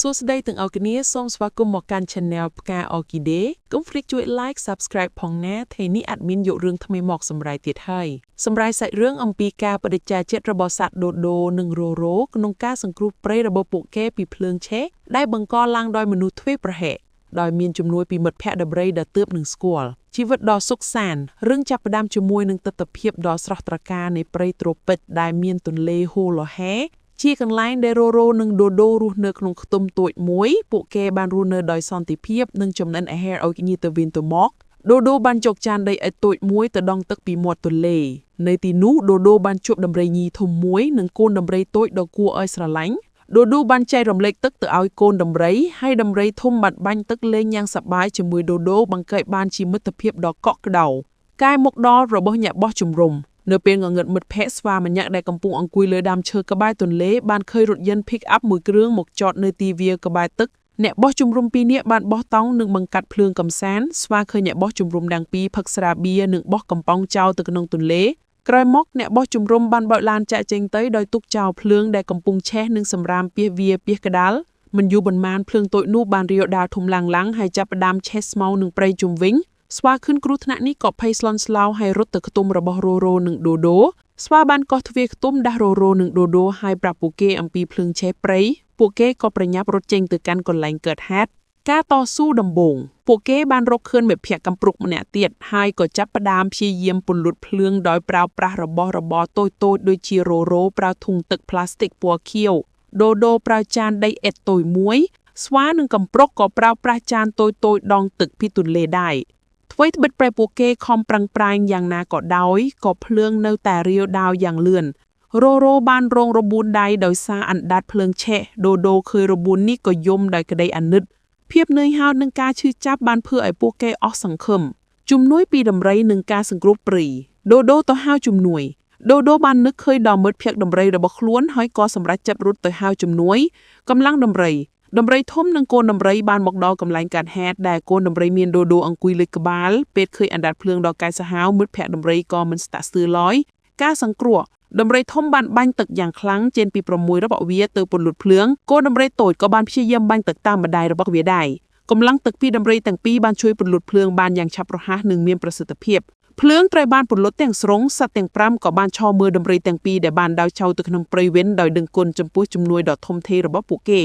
សួស្តីទាំងអស់គ្នាសូមស្វាគមន៍មកកាន់ Channel ផ្កា Orchidea កុំភ្លេចជួយ Like Subscribe ផងណាថ្ងៃនេះ admin យករឿងថ្មីមកសម្រាយទៀតហើយសម្រាយសាច់រឿងអំពីការបដិជាចិត្តរបស់សត្វដូដូនិងរ៉ូរ៉ូក្នុងការសង្គ្រោះព្រៃរបស់ពួកគេពីភ្លើងឆេះដែលបង្កឡើងដោយមនុស្សធ្វេសប្រហែសដោយមានជំនួយពីមិត្តភ័ក្តិដំរីដែលទើបនឹងស្គាល់ជីវិតដ៏សុខសាន្តរឿងចាប់ផ្ដើមជាមួយនឹងទស្សនវិជ្ជាដ៏ស្រស់ត្រកាលនៃព្រៃត្រូពិចដែលមានទន្លេហូឡូហែជាកន្លែងដែលរ៉ូរ៉ូនិងដូដូរស់នៅក្នុងខ្ទមតូចមួយពួកគេបានរស់នៅដោយសន្តិភាពនិងចំណិនអាហារឲ្យគ្នាទៅវិញទៅមកដូដូបានយកចានដីឥដ្ឋតូចមួយទៅដងទឹកពីមាត់ទន្លេនៅទីនោះដូដូបានជួបដំរីញីធំមួយនិងកូនដំរីតូចដ៏គួរឲ្យស្រឡាញ់ដូដូបានចែករំលែកទឹកទៅឲ្យកូនដំរីហើយដំរីធំបានបាញ់ទឹកលេងយ៉ាងសប្បាយជាមួយដូដូបង្កើតបានជាមិត្តភាពដ៏កក់ក្ដៅកាយមកដល់របស់អ្នកបោះជំរំនៅពេលងងឹតមិត្តភ័ក្តិស្វាម្នាក់ដែលកំពុងអង្គុយលើដើមឈើក្បែរទន្លេបានឃើញរថយន្ត pick up មួយគ្រឿងមកចតនៅទីវាលក្បែរទឹកអ្នកបោះជំរំពីរនាក់បានបោះតង់និងបង្កាត់ភ្លើងកំសាន្តស្វាឃើញអ្នកបោះជំរំទាំងពីរផឹកស្រាបៀរនិងបោះកំប៉ុងចោលទៅក្នុងទន្លេក្រោយមកអ្នកបោះជំរំបានបើកឡានចាក់ចេញទៅដោយទុកចោលភ្លើងដែលកំពុងឆេះនិងសម្រាមពាសវាពាសក្តាល់មិនយូរប៉ុន្មានភ្លើងតូចនោះបានរាលដាលធំឡើងហើយចាប់ផ្ដើមឆេះស្មៅនឹងព្រៃជុំវិញស្វាឃើញគ្រោះថ្នាក់នេះក៏ភ័យស្លន់ស្លោហើយរត់ទៅខ្ទមរបស់រ៉ូរ៉ូនិងដូដូស្វាបានកោះទ្វារខ្ទមដាស់រ៉ូរ៉ូនិងដូដូហើយប្រាប់ពួកគេអំពីភ្លើងឆេះព្រៃពួកគេក៏ប្រញាប់រត់ចេញទៅកាន់កន្លែងកើតហេតុការតស៊ូដំបូងពួកគេបានរកឃើញមិត្តភក្តិកំព្រុកម្នាក់ទៀតហើយក៏ចាប់ផ្ដើមព្យាយាមពន្លត់ភ្លើងដោយប្រើប្រាស់របស់របរតូចៗដូចជារ៉ូរ៉ូប្រើធុងទឹកផ្លាស្ទិកពណ៌ខៀវដូដូប្រើចានដីអ៊ិតតូចមួយស្វានិងកំប្រុកក៏ប្រើប្រាស់ចានតូចៗដងទឹកពីទន្លេដែរអ្វីត្បិតប្រែពួកគេខំប្រឹងប្រែងយ៉ាងណាក៏ដោយក៏ភ្លើងនៅតែរាលដាលយ៉ាងលឿនរ៉ូរ៉ូបានរងរបួនដៃដោយសារអណ្ដាតភ្លើងឆេះដូដូឃើញរបួននេះក៏យំដោយក្តីអាណិតភាពនឿយហត់នឹងការឈឺចាប់បានធ្វើឲ្យពួកគេអស់សង្ឃឹមជំនួយពីដំរីនិងការសង្គ្រោះព្រៃដូដូទៅហៅជំនួយដូដូបាននឹកឃើញដល់មិត្តភក្តិដំរីរបស់ខ្លួនហើយក៏សម្រេចចាប់រត់ទៅហៅជំនួយកម្លាំងដំរីធំនិងកូនដំរីបានមកដល់កន្លែងកើតហេតុដែលកូនដំរីមានដូដូអង្គុយលើក្បាលពេលឃើញអណ្ដាតភ្លើងដ៏កាចសាហាវមិត្តភក្តិដំរីក៏មិនស្តាក់ស្ទើរឡើយការសង្គ្រោះដំរីធំបានបាញ់ទឹកយ៉ាងខ្លាំងចេញពី6របស់វាទៅពន្លត់ភ្លើងកូនដំរីតូចក៏បានព្យាយាមបាញ់ទឹកតាមម្ដាយរបស់វាដែរកម្លាំងទឹកពីដំរីទាំងពីរបានជួយពន្លត់ភ្លើងបានយ៉ាងឆាប់រហ័សនិងមានប្រសិទ្ធភាពភ្លើងត្រូវបានពន្លត់ទាំងស្រុងសត្វទាំង5ក៏បានឈរមើលដំរីទាំងពីរដែលបានដោតចោលទៅក្នុងព្រៃវិញដោយដឹងគុណចំពោះជំនួយដ៏ធំធេងរបស់ពួកគេ